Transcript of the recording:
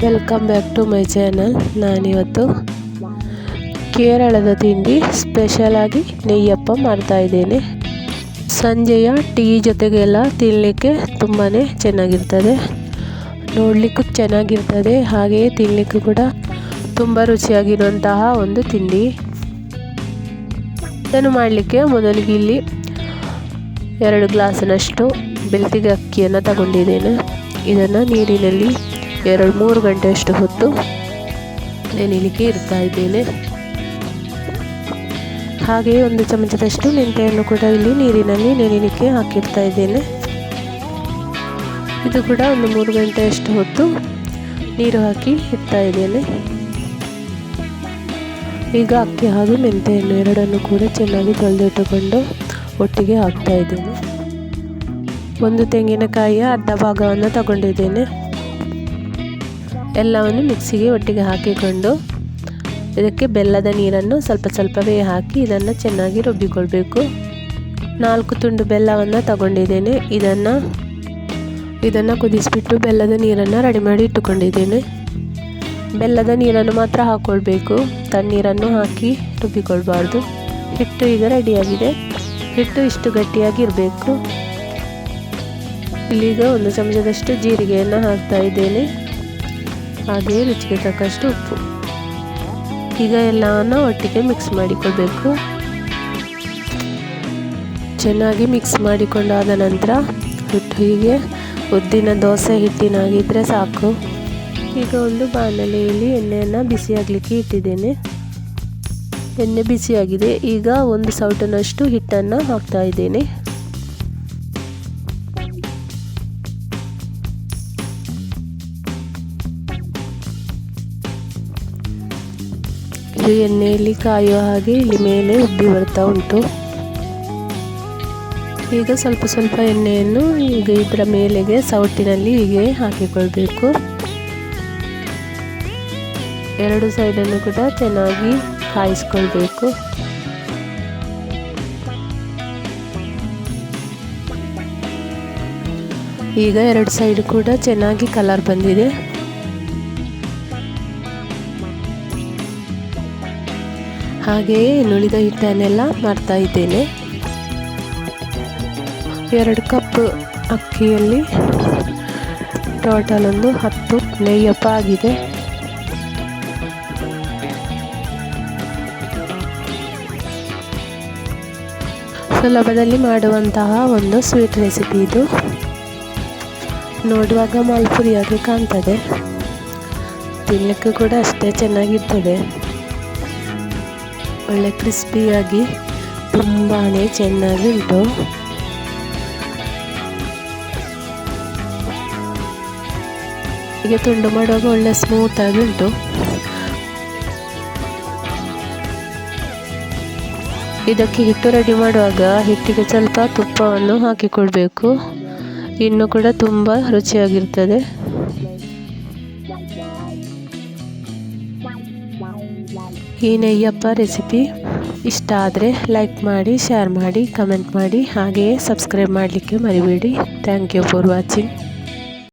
Welcome back to my channel. ನಾನಿವತ್ತು ಕೇರಳದ ತಿಂಡಿ ಸ್ಪೆಷಲ್ ಆಗಿ ನೆಯ್ಯಪ್ಪ ಮಾಡ್ತಾ ಇದ್ದೇನೆ. ಸಂಜೆಯ ಟೀ ಜೊತೆಗೆಲ್ಲ ತಿನ್ನಲಿಕ್ಕೆ ತುಂಬಾ ಚೆನ್ನಾಗಿರ್ತದೆ, ನೋಡಲಿಕ್ಕೂ ಚೆನ್ನಾಗಿರ್ತದೆ, ಹಾಗೆಯೇ ತಿನ್ನಲಿಕ್ಕೂ ಕೂಡ ತುಂಬ ರುಚಿಯಾಗಿರುವಂತಹ ಒಂದು ತಿಂಡಿ. ಇದನ್ನು ಮಾಡಲಿಕ್ಕೆ ಮೊದಲಿಗೆ ಇಲ್ಲಿ 2 ಗ್ಲಾಸಿನಷ್ಟು ಬೆಳ್ತಿಗೆ ಅಕ್ಕಿಯನ್ನು ತಗೊಂಡಿದ್ದೇನೆ. ಇದನ್ನು ನೀರಿನಲ್ಲಿ 2-3 ಗಂಟೆಯಷ್ಟು ಹೊತ್ತು ನೆನೆಯಲಿಕ್ಕೆ ಇಡ್ತಾ ಇದ್ದೇನೆ. ಹಾಗೆಯೇ 1 ಚಮಚದಷ್ಟು ಮೆಂತೆಯನ್ನು ಕೂಡ ಇಲ್ಲಿ ನೀರಿನಲ್ಲಿ ನೆನೆಯಲಿಕ್ಕೆ ಹಾಕಿಡ್ತಾ ಇದ್ದೇನೆ. ಇದು ಕೂಡ 1-3 ಗಂಟೆಯಷ್ಟು ಹೊತ್ತು ನೀರು ಹಾಕಿ ಇಡ್ತಾ ಇದ್ದೇನೆ. ಈಗ ಅಕ್ಕಿ ಹಾಗೂ ಮೆಂತೆಯನ್ನು ಎರಡನ್ನು ಕೂಡ ಚೆನ್ನಾಗಿ ತೊಳೆದಿಟ್ಟುಕೊಂಡು ಒಟ್ಟಿಗೆ ಹಾಕ್ತಾ ಇದ್ದೇನೆ. 1 ತೆಂಗಿನಕಾಯಿಯ ಅರ್ಧ ಭಾಗವನ್ನು ತಗೊಂಡಿದ್ದೇನೆ. ಎಲ್ಲವನ್ನು ಮಿಕ್ಸಿಗೆ ಒಟ್ಟಿಗೆ ಹಾಕಿಕೊಂಡು ಇದಕ್ಕೆ ಬೆಲ್ಲದ ನೀರನ್ನು ಸ್ವಲ್ಪ ಸ್ವಲ್ಪವೇ ಹಾಕಿ ಇದನ್ನು ಚೆನ್ನಾಗಿ ರುಬ್ಬಿಕೊಳ್ಬೇಕು. 4 ತುಂಡು ಬೆಲ್ಲವನ್ನು ತಗೊಂಡಿದ್ದೇನೆ. ಇದನ್ನು ಕುದಿಸಿಬಿಟ್ಟು ಬೆಲ್ಲದ ನೀರನ್ನು ರೆಡಿ ಮಾಡಿ ಇಟ್ಟುಕೊಂಡಿದ್ದೇನೆ. ಬೆಲ್ಲದ ನೀರನ್ನು ಮಾತ್ರ ಹಾಕ್ಕೊಳ್ಬೇಕು, ತಣ್ಣೀರನ್ನು ಹಾಕಿ ರುಬ್ಬಿಕೊಳ್ಬಾರ್ದು. ಹಿಟ್ಟು ಈಗ ರೆಡಿಯಾಗಿದೆ. ಹಿಟ್ಟು ಇಷ್ಟು ಗಟ್ಟಿಯಾಗಿರಬೇಕು. ಇಲ್ಲಿಗ 1 ಚಮಚದಷ್ಟು ಜೀರಿಗೆಯನ್ನು ಹಾಕ್ತಾ ಇದ್ದೇನೆ, ಹಾಗೆಯೇ ರುಚಿಗೆ ತಕ್ಕಷ್ಟು ಉಪ್ಪು. ಈಗ ಎಲ್ಲವನ್ನು ಒಟ್ಟಿಗೆ ಮಿಕ್ಸ್ ಮಾಡಿಕೊಳ್ಬೇಕು. ಚೆನ್ನಾಗಿ ಮಿಕ್ಸ್ ಮಾಡಿಕೊಂಡಾದ ನಂತರ ಹಿಟ್ಟು ಹೀಗೆ ಉದ್ದಿನ ದೋಸೆ ಹಿಟ್ಟಿನಾಗಿದ್ದರೆ ಸಾಕು. ಈಗ ಒಂದು ಬಾಣಲೆಯಲ್ಲಿ ಎಣ್ಣೆಯನ್ನು ಬಿಸಿಯಾಗಲಿಕ್ಕೆ ಇಟ್ಟಿದ್ದೇನೆ. ಎಣ್ಣೆ ಬಿಸಿಯಾಗಿದೆ. ಈಗ 1 ಸೌಟಿನಷ್ಟು ಹಿಟ್ಟನ್ನು ಹಾಕ್ತಾ ಇದ್ದೇನೆ. ಇದು ಎಣ್ಣೆಯಲ್ಲಿ ಕಾಯುವ ಹಾಗೆ ಇಲ್ಲಿ ಮೇಲೆ ಉಬ್ಬಿ ಬರ್ತಾ ಉಂಟು. ಈಗ ಸ್ವಲ್ಪ ಸ್ವಲ್ಪ ಎಣ್ಣೆಯನ್ನು ಈಗ ಇದರ ಮೇಲೆಗೆ ಸೌಟಿನಲ್ಲಿ ಹೀಗೆ ಹಾಕಿಕೊಳ್ಬೇಕು. 2 ಸೈಡನ್ನು ಕೂಡ ಚೆನ್ನಾಗಿ ಕಾಯಿಸ್ಕೊಳ್ಬೇಕು. ಈಗ 2 ಸೈಡ್ ಕೂಡ ಚೆನ್ನಾಗಿ ಕಲರ್ ಬಂದಿದೆ. ಹಾಗೆಯೇ ಇನ್ನುಳಿದ ಹಿಟ್ಟನ್ನೆಲ್ಲ ಮಾಡ್ತಾ ಇದ್ದೇನೆ. 2 ಕಪ್ ಅಕ್ಕಿಯಲ್ಲಿ ಟೋಟಲ್ 10 ನೆಯ್ಯಪ್ಪ ಆಗಿದೆ. ಸುಲಭದಲ್ಲಿ ಮಾಡುವಂತಹ ಒಂದು ಸ್ವೀಟ್ ರೆಸಿಪಿ ಇದು. ನೋಡುವಾಗ ಮಾಲ್ಪುರಿಯಾಗಿ ಕಾಣ್ತದೆ, ತಿನ್ನಲಿಕ್ಕೂ ಕೂಡ ಅಷ್ಟೇ ಚೆನ್ನಾಗಿರ್ತದೆ. ಒಳ್ಳೆ ಕ್ರಿಸ್ಪಿಯಾಗಿ ತುಂಬಾ ಚೆನ್ನಾಗಿ ಉಂಟು. ಹೀಗೆ ತುಂಡು ಮಾಡುವಾಗ ಒಳ್ಳೆ ಸ್ಮೂತಾಗಿ ಉಂಟು. ಇದಕ್ಕೆ ಹಿಟ್ಟು ರೆಡಿ ಮಾಡುವಾಗ ಹಿಟ್ಟಿಗೆ ಸ್ವಲ್ಪ ತುಪ್ಪವನ್ನು ಹಾಕಿಕೊಳ್ಬೇಕು. ಇನ್ನೂ ಕೂಡ ತುಂಬ ರುಚಿಯಾಗಿರ್ತದೆ. ಈ ನೆಯ್ಯಪ್ಪ ರೆಸಿಪಿ ಇಷ್ಟ ಆದರೆ ಲೈಕ್ ಮಾಡಿ, ಶೇರ್ ಮಾಡಿ, ಕಮೆಂಟ್ ಮಾಡಿ, ಹಾಗೆಯೇ ಸಬ್ಸ್ಕ್ರೈಬ್ ಮಾಡಲಿಕ್ಕೆ ಮರಿಬೇಡಿ. Thank you for watching.